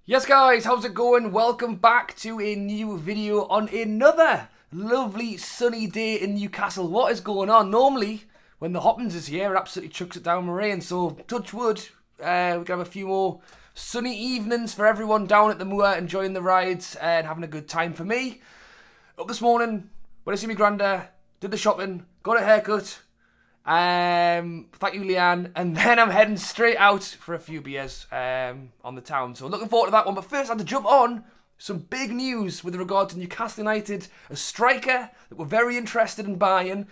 Yes guys, how's it going? Welcome back to a new video on another lovely sunny day in Newcastle. What is going on? Normally, when the Hoppins is here, it absolutely chucks it down with rain. So, touch wood, we can have a few more sunny evenings for everyone down at the moor, enjoying the rides and having a good time. For me, up this morning, when I see my granda, did the shopping, got a haircut. Thank you, Leanne. And then I'm heading straight out for a few beers on the town. So looking forward to that one. But first, I had to jump on some big news with regard to Newcastle United. A striker that we're very interested in buying.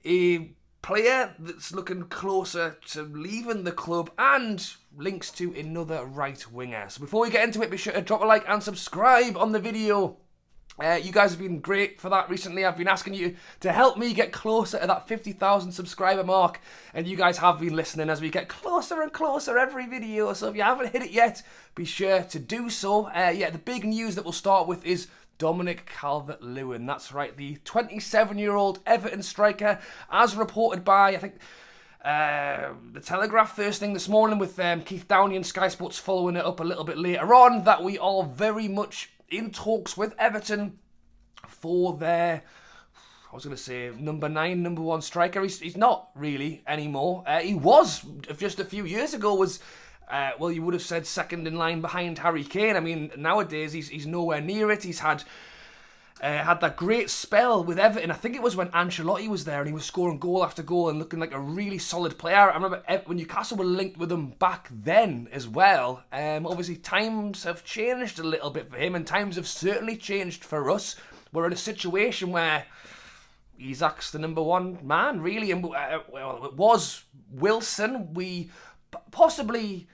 A player that's looking closer to leaving the club and links to another right winger. So before we get into it, be sure to drop a like and subscribe on the video. You guys have been great for that recently. I've been asking you to help me get closer to that 50,000 subscriber mark, and you guys have been listening as we get closer and closer every video. So if you haven't hit it yet, be sure to do so. The big news that we'll start with is Dominic Calvert-Lewin. That's right, the 27-year-old Everton striker, as reported by, I think, the Telegraph first thing this morning, with Keith Downey and Sky Sports following it up a little bit later on, that we are very much in talks with Everton for their, I was going to say, number 9, number 1 striker. He's not really anymore. He was, just a few years ago, was, you would have said second in line behind Harry Kane. I mean, nowadays he's nowhere near it. He's had that great spell with Everton. I think it was when Ancelotti was there and he was scoring goal after goal and looking like a really solid player. I remember when Newcastle were linked with him back then as well. Obviously, times have changed a little bit for him, and times have certainly changed for us. We're in a situation where Isak's the number 1 man, really. And it was Wilson. We possibly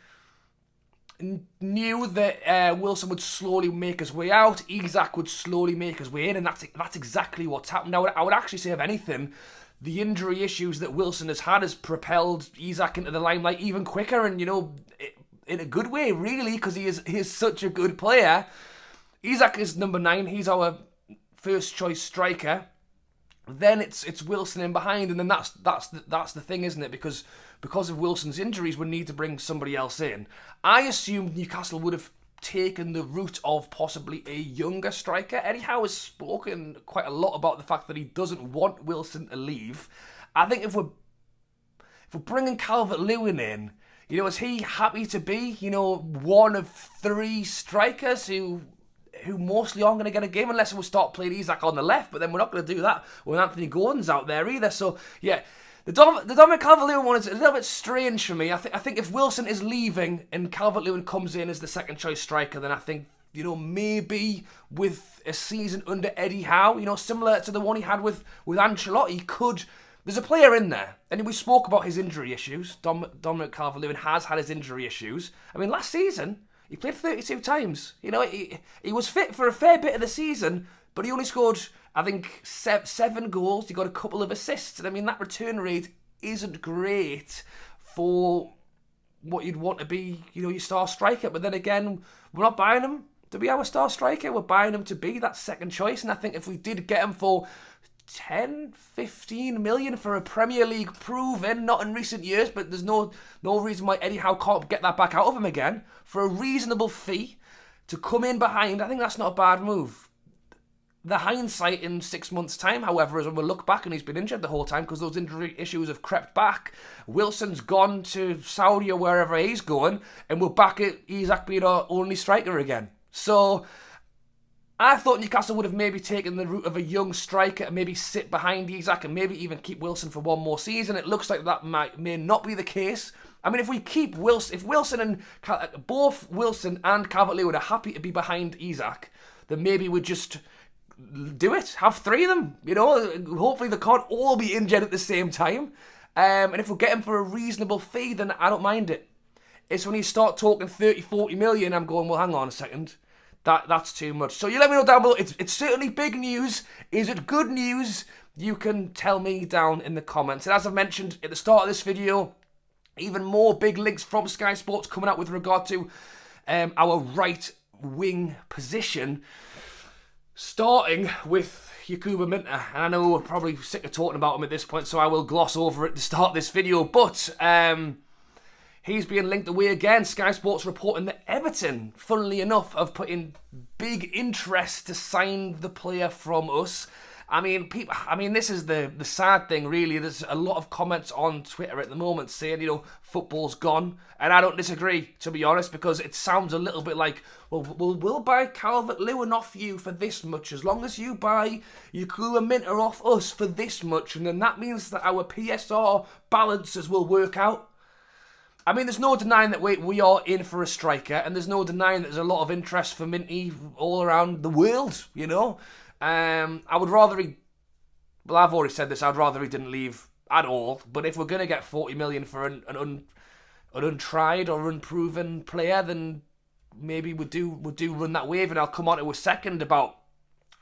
knew that Wilson would slowly make his way out, Isak would slowly make his way in, and that's exactly what's happened. Now, I would actually say, if anything, the injury issues that Wilson has propelled Isak into the limelight even quicker, and, in a good way, really, because he is such a good player. Isak is number 9, he's our first choice striker. Then it's Wilson in behind, and then that's the thing, isn't it? Because of Wilson's injuries, we need to bring somebody else in. I assumed Newcastle would have taken the route of possibly a younger striker. Eddie Howe has spoken quite a lot about the fact that he doesn't want Wilson to leave. I think if we're bringing Calvert-Lewin in, is he happy to be, one of 3 strikers who mostly aren't going to get a game unless we start playing Isak on the left, but then we're not going to do that when Anthony Gordon's out there either. So, yeah, the Dominic Calvert-Lewin one is a little bit strange for me. I think if Wilson is leaving and Calvert-Lewin comes in as the second choice striker, then I think, maybe with a season under Eddie Howe, similar to the one he had with Ancelotti, there's a player in there, and we spoke about his injury issues. Dominic Calvert-Lewin has had his injury issues. I mean, last season, he played 32 times. He was fit for a fair bit of the season, but he only scored, I think, 7 goals. He got a couple of assists. And I mean, that return rate isn't great for what you'd want to be, your star striker. But then again, we're not buying him to be our star striker. We're buying him to be that second choice. And I think if we did get him for 10, 15 million for a Premier League proven, not in recent years, but there's no reason why Eddie Howe can't get that back out of him again, for a reasonable fee to come in behind, I think that's not a bad move. The hindsight in 6 months' time, however, is when we look back and he's been injured the whole time because those injury issues have crept back. Wilson's gone to Saudi or wherever he's going, and we're back at Isak being our only striker again. So I thought Newcastle would have maybe taken the route of a young striker and maybe sit behind Isak and maybe even keep Wilson for one more season. It looks like that may not be the case. I mean, if we keep Wilson, if Wilson and both Wilson and Calvert-Lewin are happy to be behind Isak, then maybe we just do it. Have 3 of them. Hopefully they can't all be injured at the same time. And if we get him for a reasonable fee, then I don't mind it. It's when you start talking 30, 40 million, I'm going, well, hang on a second. That's too much. So you let me know down below. It's certainly big news. Is it good news? You can tell me down in the comments. And as I've mentioned at the start of this video, even more big links from Sky Sports coming out with regard to our right wing position, starting with Yankuba Minteh. And I know we're probably sick of talking about him at this point, so I will gloss over it to start this video. But He's being linked away again. Sky Sports reporting that Everton, funnily enough, have put in big interest to sign the player from us. I mean, this is the sad thing, really. There's a lot of comments on Twitter at the moment saying, football's gone. And I don't disagree, to be honest, because it sounds a little bit like, well, we'll buy Calvert-Lewin off you for this much, as long as you buy Yankuba Minteh off us for this much. And then that means that our PSR balances will work out. I mean, there's no denying that we are in for a striker, and there's no denying that there's a lot of interest for Minteh all around the world, I would rather well, I've already said this, I'd rather he didn't leave at all, but if we're going to get 40 million for an untried or unproven player, then maybe we do run that wave, and I'll come on to a second about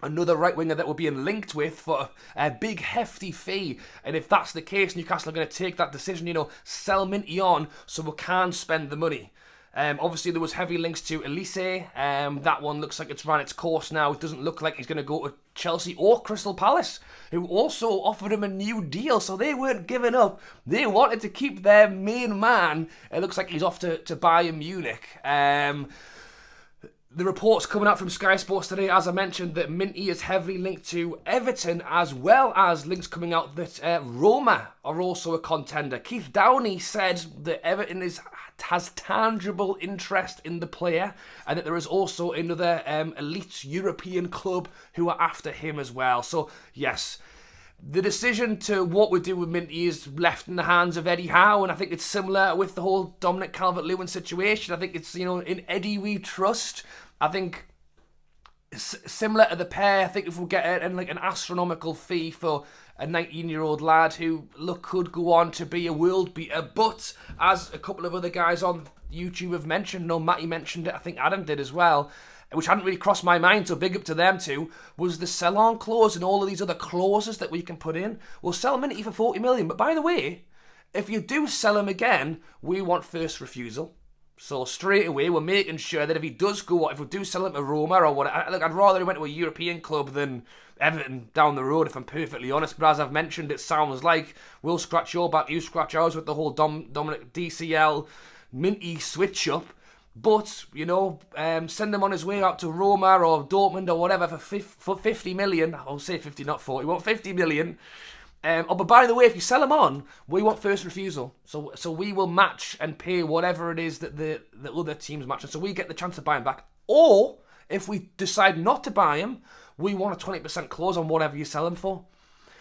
another right winger that we're being linked with for a big hefty fee. And if that's the case, Newcastle are going to take that decision, sell Minteh on so we can spend the money. Obviously, there was heavy links to Elise. That one looks like it's run its course now. It doesn't look like he's going to go to Chelsea or Crystal Palace, who also offered him a new deal. So they weren't giving up. They wanted to keep their main man. It looks like he's off to Bayern Munich. The reports coming out from Sky Sports today, as I mentioned, that Minteh is heavily linked to Everton, as well as links coming out that Roma are also a contender. Keith Downey said that Everton has tangible interest in the player, and that there is also another elite European club who are after him as well. So, yes, the decision to what we do with Minteh is left in the hands of Eddie Howe, and I think it's similar with the whole Dominic Calvert-Lewin situation. I think it's, in Eddie we trust. I think similar to the pair, I think if we get an astronomical fee for a 19-year-old lad who could go on to be a world beater, but as a couple of other guys on YouTube have mentioned, Matty mentioned it, I think Adam did as well, which hadn't really crossed my mind, so big up to them too, was the sell-on clause and all of these other clauses that we can put in. We'll sell Minteh for 40 million, but by the way, if you do sell him again, we want first refusal. So straight away, we're making sure that if he does go, if we do sell him to Roma or whatever, I'd rather he went to a European club than Everton down the road, if I'm perfectly honest. But as I've mentioned, it sounds like we'll scratch your back, you scratch ours with the whole Dominic DCL Minteh switch up. But, send him on his way out to Roma or Dortmund or whatever for 50 million. I'll say 50, not 40. We want 50 million. But by the way, if you sell them on, we want first refusal. So we will match and pay whatever it is that the other teams match. And so we get the chance to buy him back. Or, if we decide not to buy him, we want a 20% clause on whatever you sell him for.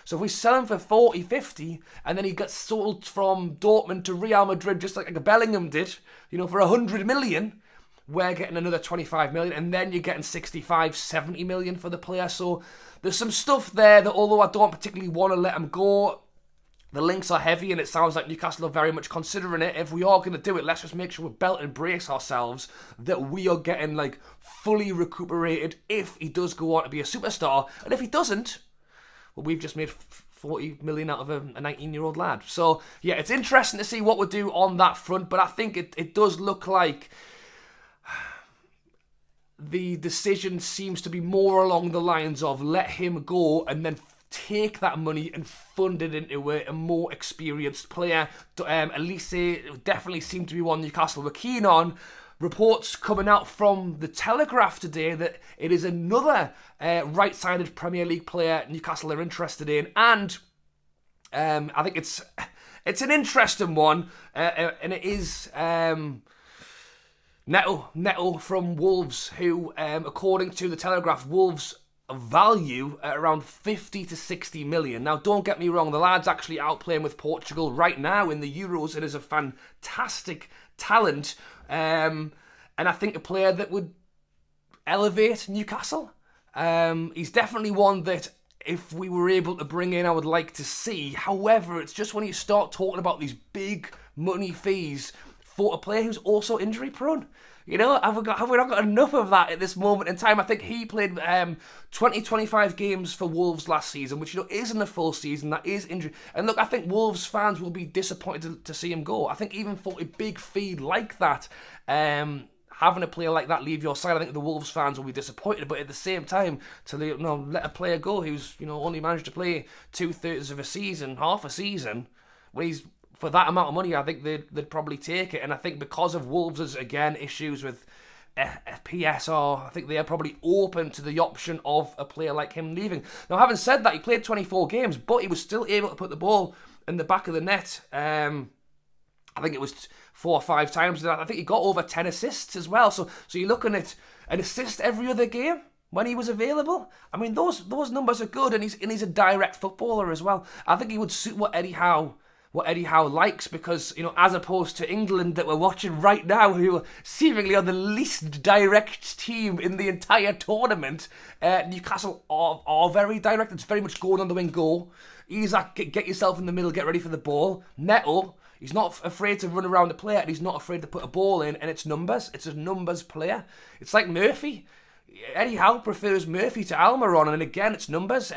So if we sell him for 40, 50, and then he gets sold from Dortmund to Real Madrid, just like Bellingham did, for 100 million, we're getting another 25 million, and then you're getting 65, 70 million for the player. So there's some stuff there that, although I don't particularly want to let him go, the links are heavy, and it sounds like Newcastle are very much considering it. If we are going to do it, let's just make sure we belt and brace ourselves that we are getting fully recuperated if he does go on to be a superstar. And if he doesn't, well, we've just made 40 million out of a 19-year-old lad. So, yeah, it's interesting to see what we do on that front, but I think it does look like the decision seems to be more along the lines of let him go and then take that money and fund it into a more experienced player. Elise definitely seemed to be one Newcastle were keen on. Reports coming out from the Telegraph today that it is another right-sided Premier League player Newcastle are interested in, and I think it's an interesting one, and it is Neto from Wolves, who, according to the Telegraph, Wolves value at around 50 to 60 million. Now, don't get me wrong, the lad's actually out playing with Portugal right now in the Euros and is a fantastic talent, and I think a player that would elevate Newcastle. He's definitely one that if we were able to bring in, I would like to see. However, it's just when you start talking about these big money fees for a player who's also injury prone. Have we not got enough of that at this moment in time? I think he played 20-25 games for Wolves last season, which isn't a full season. That is injury. And look, I think Wolves fans will be disappointed to see him go. I think even for a big fee like that, having a player like that leave your side, I think the Wolves fans will be disappointed. But at the same time, to let a player go who's only managed to play 2/3 of a season, half a season, when he's for that amount of money, I think they'd probably take it. And I think because of Wolves' again issues with PSR, I think they are probably open to the option of a player like him leaving. Now, having said that, he played 24 games, but he was still able to put the ball in the back of the net. I think it was 4 or 5 times. I think he got over 10 assists as well. So you're looking at an assist every other game when he was available. I mean, those numbers are good, and he's a direct footballer as well. I think he would suit what Eddie Howe likes, because, you know, as opposed to England that we're watching right now, who are seemingly on the least direct team in the entire tournament, Newcastle are very direct. It's very much going on the wing, go. Isak, get yourself in the middle, get ready for the ball. Neto, he's not afraid to run around the player, and he's not afraid to put a ball in, and it's numbers. It's a numbers player. It's like Murphy. Eddie Howe prefers Murphy to Almiron, and again, it's numbers.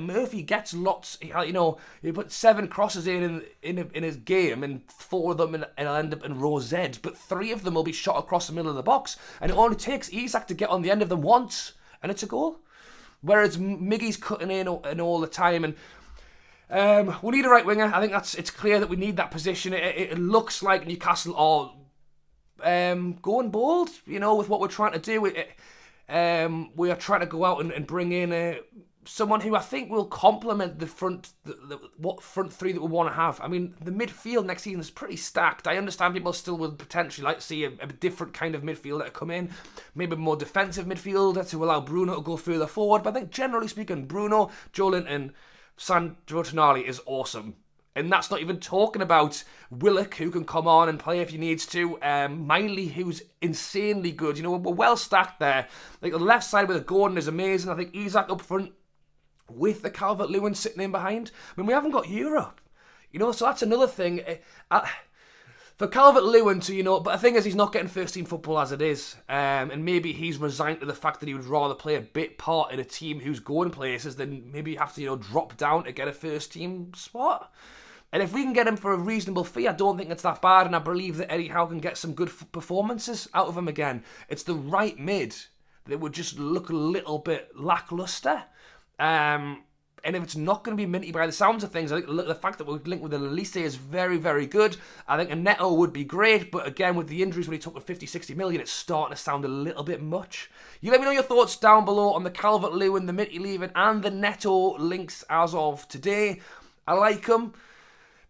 Murphy gets lots. You know, he put 7 crosses in his game, and 4 of them will end up in row Z, but 3 of them will be shot across the middle of the box, and it only takes Isak to get on the end of them once, and it's a goal. Whereas Miggy's cutting in all the time, and we need a right winger. I think it's clear that we need that position. It looks like Newcastle are going bold, you know, with what we're trying to do. We are trying to go out and bring in someone who I think will complement the front three that we want to have. I mean, the midfield next season is pretty stacked. I understand people still would potentially like to see a different kind of midfielder to come in, maybe a more defensive midfielder to allow Bruno to go further forward. But I think generally speaking, Bruno, Joelinton, Sandro Tonali is awesome. And that's not even talking about Willock, who can come on and play if he needs to. Miley, who's insanely good. You know, we're well stacked there. Like, the left side with Gordon is amazing. I think Isak up front with the Calvert-Lewin sitting in behind. I mean, we haven't got Europe. You know, so that's another thing. For Calvert-Lewin to, you know, but the thing is, he's not getting first team football as it is. And maybe he's resigned to the fact that he would rather play a bit part in a team who's going places than maybe have to, you know, drop down to get a first team spot. And if we can get him for a reasonable fee, I don't think it's that bad, and I believe that Eddie Howe can get some good performances out of him again. It's the right mid that would just look a little bit lackluster. And if it's not going to be Minty by the sounds of things, I think the fact that we're linked with the Elise is very, very good. I think a Neto would be great, but again, with the injuries when he took the 50-60 million, it's starting to sound a little bit much. You let me know your thoughts down below on the Calvert-Lewin, the Minty leaving, and the Neto links as of today. I like them.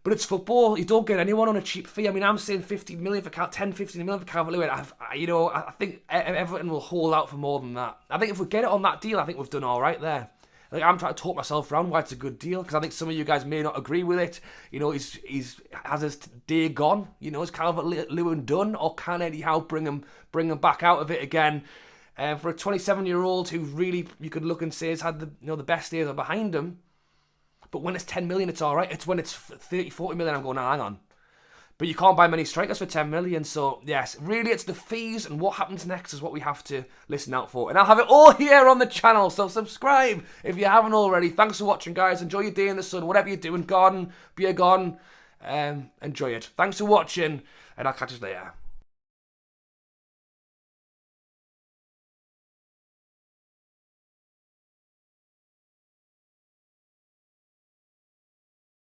But it's football. You don't get anyone on a cheap fee. I mean, I'm saying 15 million for 15 million for Calvert-Lewin. I think Everton will hold out for more than that. I think if we get it on that deal, I think we've done all right there. Like, I'm trying to talk myself around why it's a good deal, because I think some of you guys may not agree with it. You know, he's has his day gone. You know, is Calvert-Lewin done, or can Eddie Howe bring him back out of it again? For a 27-year-old who really you could look and say has had the best days are behind him. But when it's 10 million, it's all right. It's when it's 30, 40 million, I'm going, oh, hang on. But you can't buy many strikers for 10 million. So, yes, really, it's the fees and what happens next is what we have to listen out for. And I'll have it all here on the channel. So subscribe if you haven't already. Thanks for watching, guys. Enjoy your day in the sun. Whatever you're doing, garden, beer garden, enjoy it. Thanks for watching, and I'll catch you later.